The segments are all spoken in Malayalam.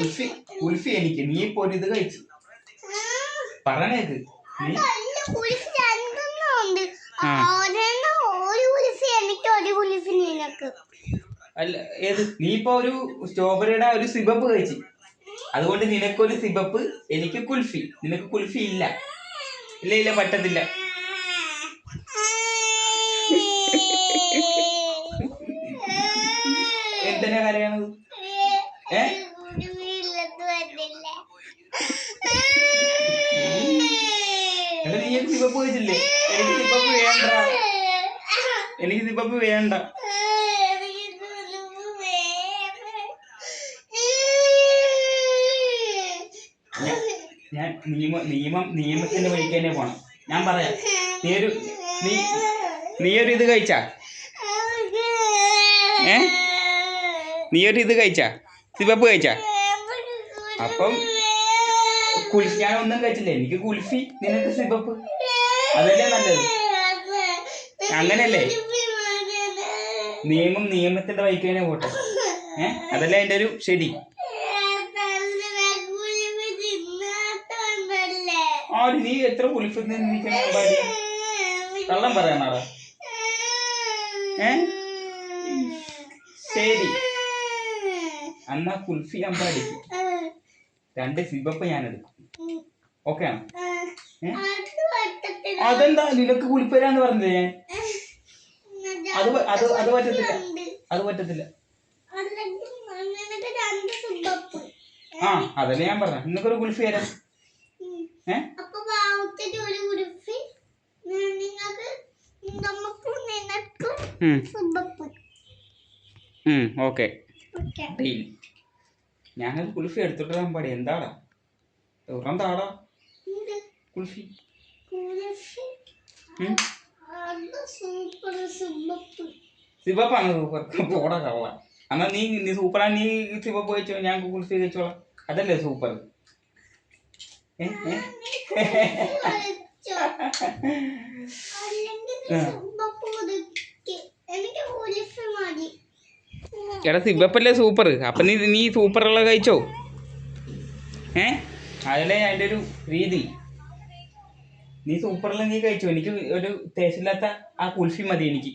കുൽഫി കുൽഫി എനിക്ക് നീ ഇപ്പൊ ഒരു ഇത് കഴിച്ചു പറഞ്ഞേക്ക് അല്ല ഏത് നീ ഇപ്പൊ ഒരു സ്ട്രോബെറിയുടെ ഒരു സിബപ്പ് കഴിച്ചു അതുകൊണ്ട് നിനക്കൊരു സിബപ്പ് എനിക്ക് കുൽഫി നിനക്ക് കുൽഫി ഇല്ല ഇല്ല ഇല്ല പറ്റത്തില്ല എന്തിനാ കരയാണത് നീ സിബപ്പ് കഴിച്ചില്ലേ എനിക്ക് സിബപ്പ് വേണ്ട എനിക്ക് സിബപ്പ് വേണ്ട ഞാൻ നിയമത്തിന്റെ വഴിക്ക് തന്നെ പോണം ഞാൻ പറയാം നീ ഒരു ഇത് കഴിച്ചാ നീ ഒരു ഇത് കഴിച്ചാ സിബപ്പ് കഴിച്ചാ അപ്പം കുൽഫി ഞാൻ ഒന്നും കഴിച്ചില്ലേ എനിക്ക് കുൽഫി നിനക്ക് സിബപ്പ് അതല്ലേ നല്ലത് അങ്ങനെയല്ലേ നിയമത്തിന്റെ വഴിക്ക് തന്നെ പോട്ടെ അതല്ലേ അതിന്റെ ഒരു ശരി ആര് നീ എത്ര കുൽഫി കള്ളം പറയാനാടാ ശരി എന്നാ കുൽഫി ഞാൻ പാടിക്കും 2 സിബപ്പ് ഞാൻ എടുക്കും ഓക്കെ ആണോ അതെന്താ നിനക്ക് കുൽഫി തരാന്ന് പറഞ്ഞില്ലേ ഞാൻ അത് പറ്റത്തില്ല അത് പറ്റത്തില്ല ആ അതല്ലേ ഞാൻ പറഞ്ഞ നിനക്കൊരു കുൽഫി തരാം ഓക്കെ ഞാനത് കുൽഫി എടുത്തിട്ട് പാടി എന്താടാ താടാ കുൽഫി സിബപ്പാണ് സൂപ്പർ പോടാ കള്ള എന്നാ നീ സൂപ്പറാ നീ സിബപ്പ് കഴിച്ചോ ഞാൻ കുൽഫി കഴിച്ചോളാം അതല്ലേ സൂപ്പർ എടാ സിബപ്പല്ലേ സൂപ്പർ അപ്പൊ നീ സൂപ്പറുള്ള കഴിച്ചോ അതല്ലേ അതിന്റെ ഒരു രീതി നീ സൂപ്പറുള്ള നീ കഴിച്ചോ എനിക്ക് ഒരു ടേസ്റ്റ് ഇല്ലാത്ത ആ കുൽഫി മതി എനിക്ക്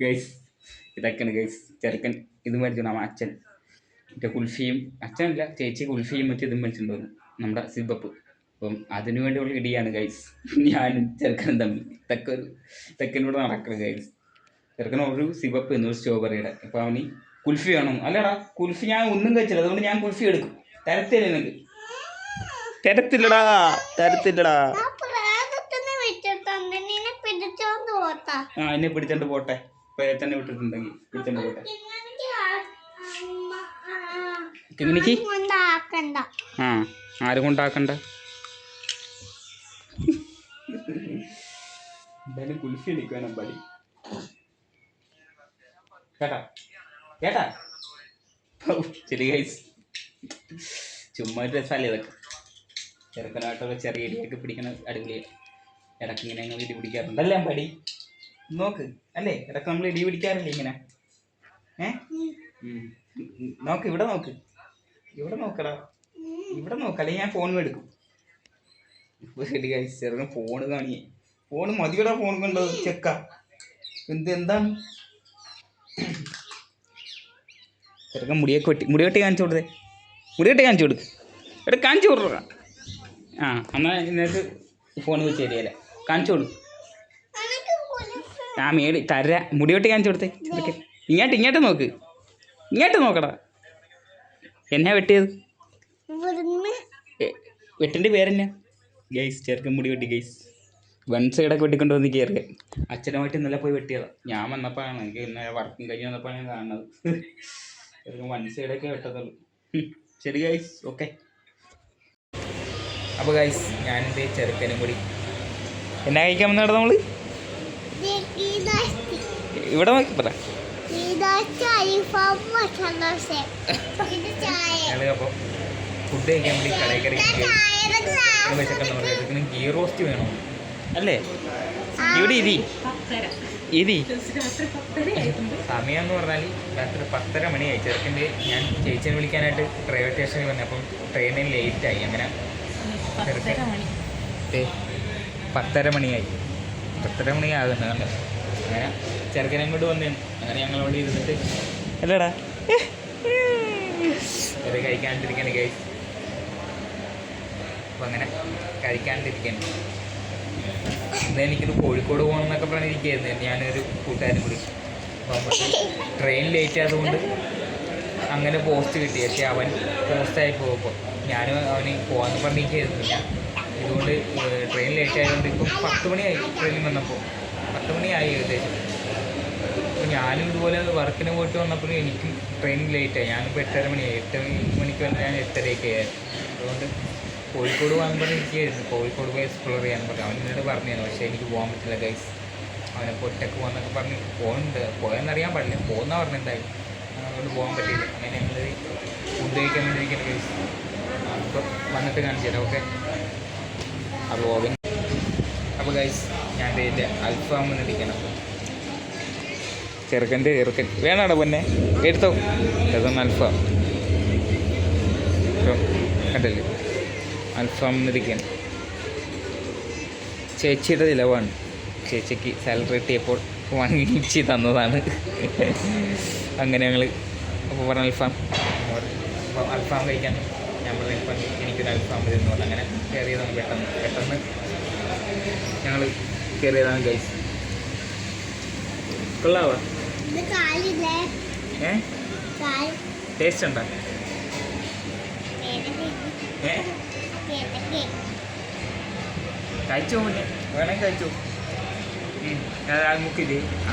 ഗൈസ് ഇതൊക്കെയാണ് ഗൈസ് ചെറുക്കൻ ഇത് മേടിച്ചു അച്ഛൻ മറ്റേ കുൽഫിയും അച്ഛനല്ല ചേച്ചി കുൽഫിയും മറ്റേ ഇതും മേടിച്ചിട്ടുണ്ടോന്നു നമ്മുടെ സിബപ്പ് അപ്പം അതിനു വേണ്ടിയുള്ള ഇടിയാണ് ഗൈസ് ഞാനും ചെറുക്കനും തമ്മിൽ തെക്കനോട് നടക്കുന്നത് ഗൈസ് ചെറുക്കൻ ഒരു സിബപ്പ് എന്നൊരു സ്ട്രോബെറിയുടെ അപ്പം അവന് കുൽഫി വേണം അല്ലടാ കുൽഫി ഞാൻ ഒന്നും കഴിച്ചില്ല അതുകൊണ്ട് ഞാൻ കുൽഫി എടുക്കും തരത്തില്ല നിനക്ക് തരത്തില്ലടാ ആ എന്നെ പിടിച്ചോണ്ട് പോട്ടെ തന്നെ വിട്ടിട്ടുണ്ടെങ്കിൽ പിടിച്ചോണ്ട് പോട്ടെ ആ ആരും കൊണ്ടാക്കണ്ട എന്തായാലും കുൽഫി എടുക്കാനും പടി കേട്ടാ ശരി ഗൈസ് ചുമ്മാ ഒരു രസമല്ലേ ഇതൊക്കെ ചെറുക്കനായിട്ടൊക്കെ ചെറിയ ഇടിയൊക്കെ പിടിക്കണ അടിപൊളിയാണ് ഇടയ്ക്ക് ഇങ്ങനെ ഞങ്ങൾ ഇടി പിടിക്കാറുണ്ടല്ലേ പടി നോക്ക് അല്ലേ ഇടയ്ക്ക് നമ്മൾ ഇടി പിടിക്കാറില്ലേ ഇങ്ങനെ നോക്ക് ഇവിടെ നോക്കടാ ഇവിടെ നോക്കല്ലേ ഞാൻ ഫോൺ എടുക്കും ഇപ്പോൾ ശരി ഗൈസ് ചെറുക്കൻ ഫോണ് കാണിയേ ഫോണ് മതിയുടെ ഫോൺ കണ്ടോ ചെക്ക എന്താണ് ചെറുക്കൻ മുടിവെട്ടി കാണിച്ചു കൊടുത്തേ കാണിച്ചു കൊടുക്ക് എടാ കാണിച്ചു കൊടുക്ക ആ എന്നാൽ നിനക്ക് ഫോൺ വെച്ച് തരികയല്ലേ കാണിച്ചു കൊടുക്കും ആ തരാ മുടിവെട്ടി കാണിച്ചു കൊടുത്തേ ചെറുക്കൻ ഇങ്ങോട്ട് നോക്ക് ഇങ്ങോട്ട് നോക്കടാ എന്നാ വെട്ടിയത് വെട്ടിൻ്റെ പേരെന്നാ ഗൈസ് ചെറുക്കൻ മുടി വെട്ടി ഗൈസ് 1 സൈഡൊക്കെ വെട്ടിക്കൊണ്ട് വന്ന് കയറിയ അച്ഛനുമായിട്ട് ഇന്നലെ പോയി വെട്ടിയതാണ് ഞാൻ വന്നപ്പോഴാണ് എനിക്ക് ഇന്നലെ വർക്കും കഴിഞ്ഞ് വന്നപ്പോഴാണ് ഞാൻ കാണുന്നത് ചെറുക്കൻ 1 സൈഡൊക്കെ വെട്ടത്തുള്ളൂ ശരി ഗൈസ് ഓക്കെ അപ്പോൾ ഗൈസ് ഞാനെൻ്റെ ചെറുക്കനും കൂടി എന്നാ കഴിക്കാൻ വന്നവിടെ നമ്മൾ ഇവിടെ നോക്കി പറ അപ്പോൾ ഫുഡ് കഴിക്കാൻ വേണ്ടി കടയിൽ കയറി വിശക്കണ്ട ഗീ റോസ്റ്റ് വേണോ അല്ലേ ഇവിടെ ഇതി സമയം എന്ന് പറഞ്ഞാൽ രാത്രി 10:30 മണിയായി. ചെറുക്കൻ്റെ ഞാൻ ചേച്ചിയെ വിളിക്കാനായിട്ട് റെയിൽവേ സ്റ്റേഷനിൽ വന്നു. അപ്പം ട്രെയിനിൽ ലേറ്റായി. അങ്ങനെ 10:30 മണിയായി. 10:30 മണിയാകുന്നു കണ്ടോ. അങ്ങനെ ചെറുക്കനെ കൊണ്ട് വന്നേന്. അങ്ങനെ ഞങ്ങളോട് ഇരുന്നിട്ട് അല്ലടാ അത് കഴിക്കാണ്ടിരിക്കാൻ ഗൈസ്. അപ്പം അങ്ങനെ കഴിക്കാണ്ടിരിക്കാൻ ഇന്ന് എനിക്കിത് കോഴിക്കോട് പോകണം എന്നൊക്കെ പറഞ്ഞിരിക്കുകയായിരുന്നു ഞാനൊരു കൂട്ടുകാരും കൂടി. അപ്പം ട്രെയിൻ ലേറ്റ് ആയതുകൊണ്ട് അങ്ങനെ പോസ്റ്റ് കിട്ടി. പക്ഷേ അവൻ പോസ്റ്റായി പോകുമ്പോൾ ഞാനും അവന് പോകാമെന്ന് പറഞ്ഞിരിക്കുകയായിരുന്നു. ഇതുകൊണ്ട് ട്രെയിൻ ലേറ്റ് ആയതുകൊണ്ട് ഇപ്പം 10 മണിയായി. ട്രെയിനിൽ വന്നപ്പോൾ 10 മണിയായി ഏകദേശം. അപ്പോൾ ഞാനും ഇതുപോലെ വർക്കിന് പോയിട്ട് വന്നപ്പോൾ എനിക്കും ട്രെയിൻ ലേറ്റായി. ഞാനിപ്പോൾ 8:30 മണിയായി. 8 മണിക്ക് വന്ന് ഞാൻ 8:30 ആയിരുന്നു. അതുകൊണ്ട് കോഴിക്കോട് പോകാൻ പറഞ്ഞിരിക്കുകയായിരുന്നു. കോഴിക്കോട് പോയി എക്സ്പ്ലോർ ചെയ്യാൻ പറഞ്ഞു. അവൻ എന്നോട് പറഞ്ഞായിരുന്നു. പക്ഷേ എനിക്ക് പോകാൻ പറ്റില്ല ഗൈസ്. അവനെ ഒറ്റക്ക് പോകാമെന്നൊക്കെ പറഞ്ഞ് പോകുന്നുണ്ട്. പോയെന്നറിയാൻ പാടില്ല. പോകുന്ന പറഞ്ഞിട്ടുണ്ടായി. അതുകൊണ്ട് പോകാൻ പറ്റിയില്ല. അങ്ങനെ ഞങ്ങൾ ഫുഡ് കഴിക്കാൻ വേണ്ടിയിരിക്കുന്ന ഗൈസ്. അപ്പോൾ വന്നിട്ട് കാണിച്ചു തരാം. ഓക്കെ. അപ്പോൾ ഓവൻ അപ്പോൾ ഗൈസ് ഞാൻ ഇതിൻ്റെ അൽഫാം ഇരിക്കണം. ചെറുക്കൻ്റെ ചെറുക്കൻ വേണോടാ പൊന്നെ എടുത്തോ. അതൊന്ന് അൽഫാം കണ്ടല്ലേ. അൽഫാം ഇരിക്കണം. ചേച്ചിയുടെ ചിലവാണ്. ചേച്ചിക്ക് സാലറി കിട്ടിയപ്പോൾ വാങ്ങിച്ച് തന്നതാണ്. അങ്ങനെ ഞങ്ങൾ അപ്പോൾ പറഞ്ഞ അൽഫാം അപ്പോൾ അൽഫാം കഴിക്കാൻ ഞാൻ പറഞ്ഞ എനിക്കൊരു അൽഫാം ഇതെന്ന് പറഞ്ഞു. അങ്ങനെ കയറിയതാണ്. പെട്ടെന്ന് ഞങ്ങൾ കയറിയതാണ് ഗൈസ്. കൊള്ളാവാ? ടേസ്റ്റ് ഉണ്ടോ? കഴിച്ചോ പിന്നെ വേണമെങ്കിൽ കഴിച്ചോ. മുക്കില്ലേ? ആ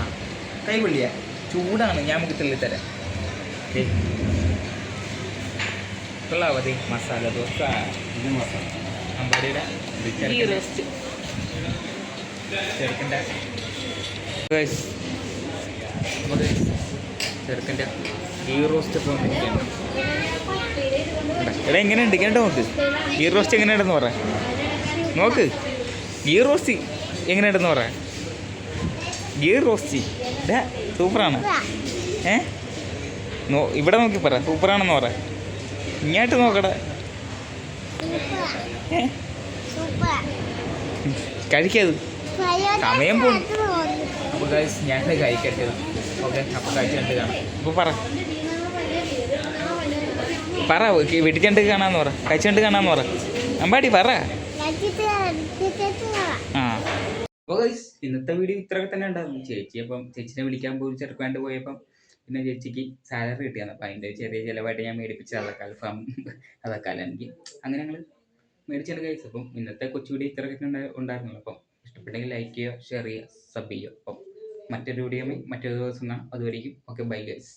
കൈ കൊള്ളിയാ ചൂടാണ്. ഞാൻ നമുക്ക് തെള്ളിത്തരാം. കൊള്ളാവതി മസാല ദോശ. ഇത് മസാല അമ്പാടിയുടെ ചെറുക്കൻ്റെ ചെറുക്കൻ്റെ ഗീ റോസ്റ്റ് ഒക്കെ വന്നിരിക്കുകയാണ്. എടാ എങ്ങനെയുണ്ട്? കേട്ടോ നോക്ക്. ഗീ റോസ്റ്റ് എങ്ങനെയുണ്ടെന്ന് പറയാം. നോക്ക് ഗീ റോസ്റ്റ് എങ്ങനെയുണ്ടെന്ന് പറയാം. ഗീ റോസ്റ്റ് സൂപ്പറാണ്. ഇവിടെ നോക്കി പറ സൂപ്പറാണെന്ന് പറ. ഇങ്ങോട്ട് നോക്കടാ. കഴിക്കത് സമയം പോകും. അപ്പോൾ ഗൈസ് ഞാൻ കഴിക്കട്ടെ. ഓക്കെ. അപ്പോൾ കഴിച്ചിട്ട് കാണാം. അപ്പോൾ പറ വെട്ടിച്ചണ്ട് കാണാമെന്ന് പറ. കഴിച്ചിട്ട് കാണാമെന്ന് പറ. അമ്പാടി പറ. ആ അപ്പോൾ ഗൈസ് ഇന്നത്തെ വീഡിയോ ഇത്രയൊക്കെ തന്നെ ഉണ്ടായിരുന്നു. ചേച്ചി അപ്പം ചേച്ചിനെ വിളിക്കാൻ പോയി ചെറുക്കാണ്ട് പോയപ്പം പിന്നെ ചേച്ചിക്ക് സാലറി കിട്ടിയാണ്. അപ്പം അതിൻ്റെ ചെറിയ ചിലവായിട്ട് ഞാൻ മേടിപ്പിച്ച അൽഫാം അതൊക്കെ എനിക്ക് അങ്ങനെ ഞങ്ങൾ മേടിച്ചാണ് ഗൈസ്. അപ്പം ഇന്നത്തെ കൊച്ചു വീഡിയോ ഇത്രയൊക്കെ ഉണ്ടായിരുന്നുള്ളൂ. അപ്പം ഇഷ്ടപ്പെട്ടെങ്കിൽ ലൈക്ക് ചെയ്യുക, ഷെയർ ചെയ്യുക, സബ് ചെയ്യുക. അപ്പം മറ്റൊരു വീഡിയോ മറ്റൊരു ദിവസം കാണാം. അതുവരെയും ഓക്കെ ബൈ ഗൈസ്.